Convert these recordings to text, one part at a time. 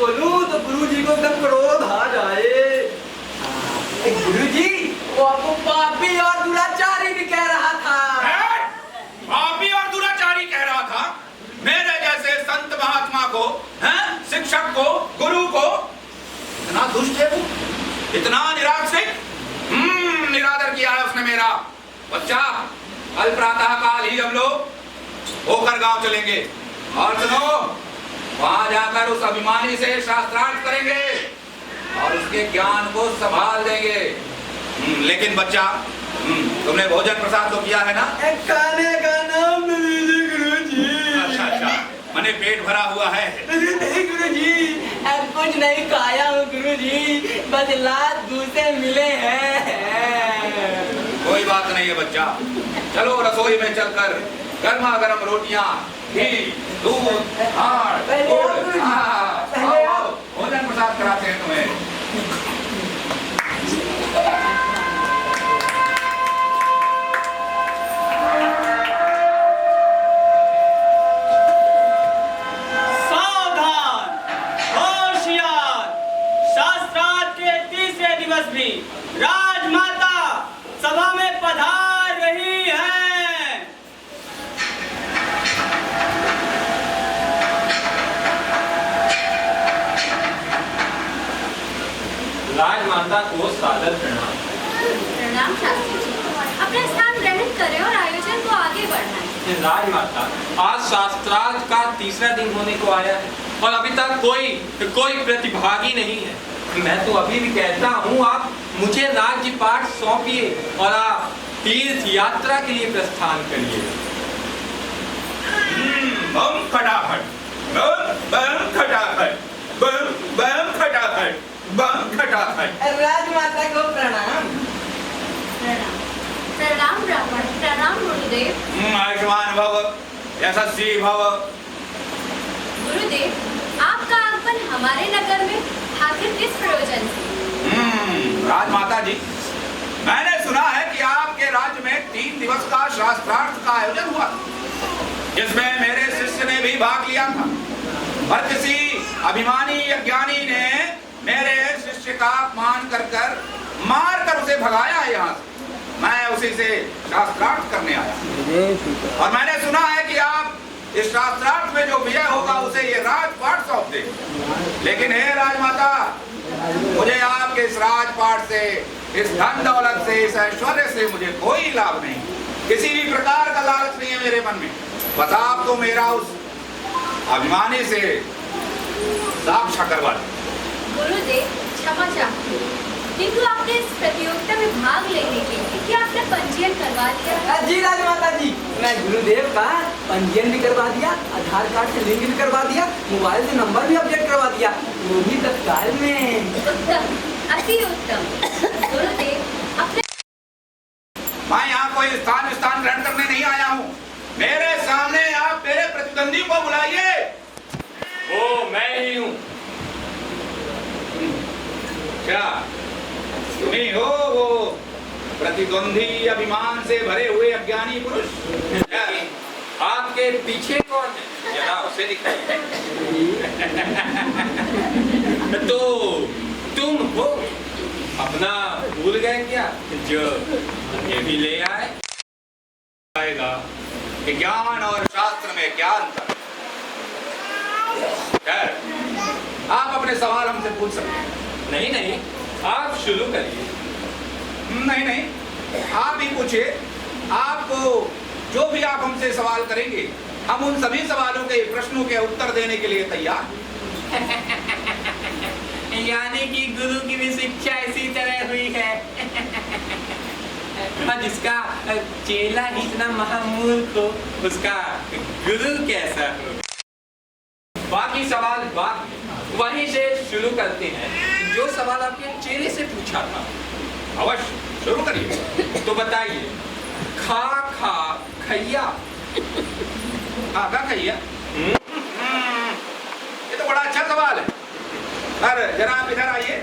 बोलूं तो गुरुजी को एकदम क्रोध आ जाए। गुरुजी, वो आपको पापी और दुराचारी भी कह रहा था। पापी और दुराचारी कह रहा था? मेरे जैसे संत महात्मा को, हैं, शिक्षक को, गुरु को? इतना दुष्ट है वो, इतना निराक्षिक, निरादर किया है उसने मेरा। बच्चा, कल प्रातः काल ही हम लोग होकर गांव चलेंगे और सुनो, वहां जाकर उस अभिमानी से शास्त्रार्थ करेंगे और उसके ज्ञान को संभाल देंगे। लेकिन बच्चा, तुमने भोजन प्रसाद तो किया है ना? खाने का नाम लीजिए गुरुजी। अच्छा अच्छा, मने पेट भरा हुआ है? नहीं गुरुजी, अब कुछ नहीं खाया हूँ गुरुजी, बस लात घूसे मिले हैं। कोई बात नहीं है बच्चा, चलो रसोई में चलकर गर्मा गर्म रोटियां, घी, दूध, हाड़, गुड़, आओ, भोजन प्रसाद कराते हैं तुम्हें। सावधान, होशियार, शास्त्रार्थ के तीसरे दिवस भी राजमाता सभा में पधार रही है। राजमाता को सादर प्रणाम। प्रणाम शास्त्री जी, अपना स्थान ग्रहण करें और आयोजन को आगे बढ़ाएं। राजमाता, आज शास्त्रार्थ का तीसरा दिन होने को आया है और अभी तक कोई प्रतिभागी नहीं है। मैं तो अभी भी कहता हूँ, आप मुझे राज्य पाठ सौंपिए और आप तीर्थ यात्रा के लिए प्रस्थान करिए। बम खटाखट, बम खटाखट, बम खटाखट, बम खटाखट। राजमाता को प्रणाम। प्रणाम प्रणाम ब्राह्मण, प्रणाम गुरुदेव। आयुष्मान भव, यशस्वी भव। गुरुदेव, आपका आगमन हमारे नगर में आखिर किस प्रयोजन से? राजमाता जी, मैंने सुना है कि आपके राज्य में 3 दिवस का शास्त्रार्थ का आयोजन हुआ, जिसमें मेरे शिष्य ने भी भाग लिया था और किसी अभिमानी अज्ञानी ने मेरे शिष्य का अपमान कर मार कर उसे भगाया है यहाँ से। मैं उसी से शास्त्रार्थ करने आया और मैंने सुना है कि आप इस शास्त्रार्थ में जो विजय होगा उसे ये राजपाट सौंप दे। लेकिन हे राजमाता, मुझे आपके इस राजपाट से, इस धन दौलत से, इस ऐश्वर्य से मुझे कोई लाभ नहीं, किसी भी प्रकार का लालच नहीं है मेरे मन में। बस आप तो मेरा उस अभिमानी से साक्षा करवा दे। गुरुदेव, क्षमा चाहती हूँ, किंतु आपने इस प्रतियोगिता में भाग लेने के लिए क्या आपने पंजीयन करवा लिया? जी राजमाता जी, मैं गुरुदेव का पंजीयन भी करवा दिया, आधार कार्ड से लिंक भी करवा दिया, मोबाइल से नंबर भी अपडेट करवा दिया, वो भी तत्काल में। उत्तम, अति उत्तम। गुरुदेव, अपने मैं यहाँ कोई स्थान ग्रहण करने नहीं आया हूँ। मेरे सामने आप मेरे प्रतिद्वंदी को बुलाइए। वो मैं ही हूँ। क्या तुम्ही हो वो प्रतिद्वंदी अभिमान से भरे हुए अज्ञानी पुरुष? आपके पीछे कौन है, जरा उसे दिखाइए। तो तुम हो, अपना भूल गए क्या जो ये भी ले आएगा कि ज्ञान और शास्त्र में क्या अंतर? आप अपने सवाल हमसे पूछ सकते हैं। नहीं, आप शुरू करिए। नहीं, आप ही पूछिए। आपको जो भी आप हमसे सवाल करेंगे, हम उन सभी सवालों के प्रश्नों के उत्तर देने के लिए तैयार। यानी कि गुरु की भी शिक्षा इसी तरह हुई है। जिसका चेला इतना महामूर्ख हो, उसका गुरु कैसा हो? बाकी सवाल बाद में, वहीं से शुरू करते हैं जो सवाल आपके चेले से पूछा था। अवश्य, शुरू करिए। तो बताइए, खा खैया। खैया, ये तो बड़ा अच्छा सवाल है। अरे जरा आप इधर आइए।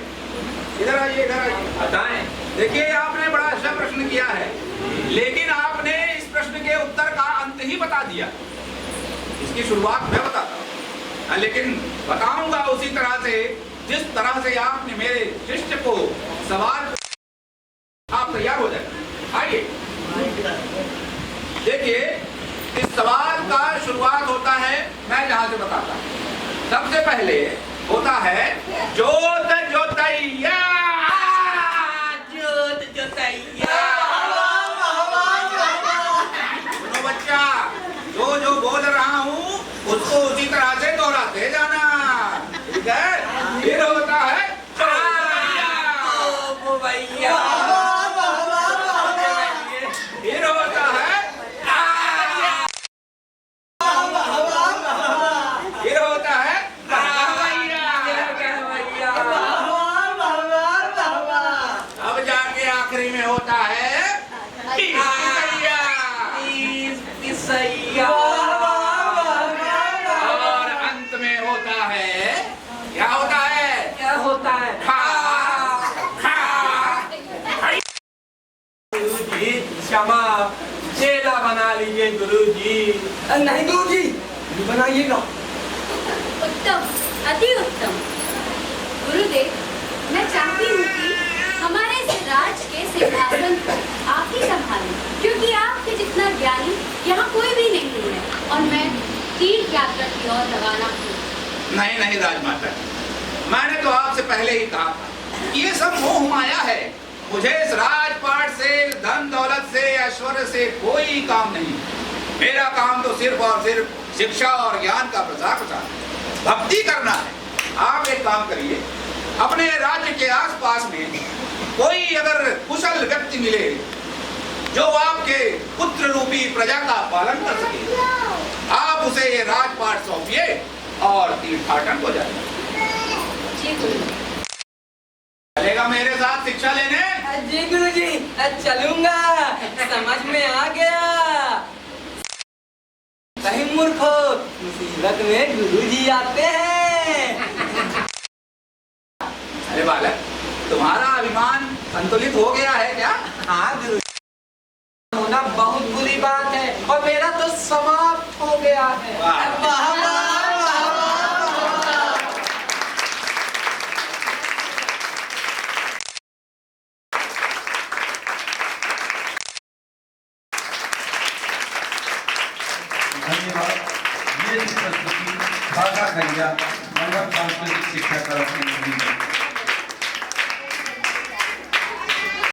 बताएं। देखिए, आपने बड़ा अच्छा प्रश्न किया है, लेकिन आपने इस प्रश्न के उत्तर का अंत ही बता दिया। इसकी शुरुआत मैं बताता हूँ। लेकिन बताऊंगा उसी तरह से जिस तरह से आपने मेरे शिष्य को सवाल। आप तैयार हो जाए, आइए। देखिए, इस सवाल का शुरुआत होता है, मैं जहां से बताता हूं। सबसे पहले होता है जोत जोतैया। जोत जोतैया। सुनो बच्चा, जो बोल रहा हूँ उसको उसी तरह से दोहराते जाना, ठीक है? फिर होता है भैया। फिर होता है फिर होता है अब जाके आखिरी में होता है और अंत में होता है, क्या होता है? क्या होता है? गुरुजी क्षमा, चेला बना लीजिए गुरुजी। नहीं गुरुजी, नहीं बनाइएगा। उत्तम, अति उत्तम। गुरुदेव, मैं चाहती हूँ कि हमारे इस राज के सिंहासन को आप ही संभालें, क्योंकि आपके जितना ज्ञानी यहाँ कोई भी नहीं है, और मैं तीर्थ यात्रा की ओर रवाना हूँ। नहीं राजमाता, मैंने तो आपसे पहले ही कहा था ये सब मोह माया है। मुझे इस राजपाट से, धन दौलत से, ऐश्वर्य से कोई काम नहीं। मेरा काम तो सिर्फ और सिर्फ शिक्षा और ज्ञान का प्रसार प्रसार, भक्ति करना है। आप एक काम करिए, अपने राज्य के आसपास में कोई अगर कुशल व्यक्ति मिले जो आपके पुत्र रूपी प्रजा का पालन कर सके, आप उसे ये राजपाट सौंपिए और तीर्थाटन हो जाए। जी गुरुदेव। चलेगा मेरे साथ शिक्षा लेने? जी गुरुजी, चलूंगा। समझ में आ गया। सही मूर्खो, मुसीबत में गुरुजी आते हैं। अरे बालक, तुम्हारा अभिमान संतुलित हो गया है क्या? हाँ गुरुजी, होना बहुत बुरी बात है और मेरा तो समाप्त हो गया है। धन्यवाद। ये प्रस्तुति भाषा खंजा मंडप सांस्कृतिक शिक्षा का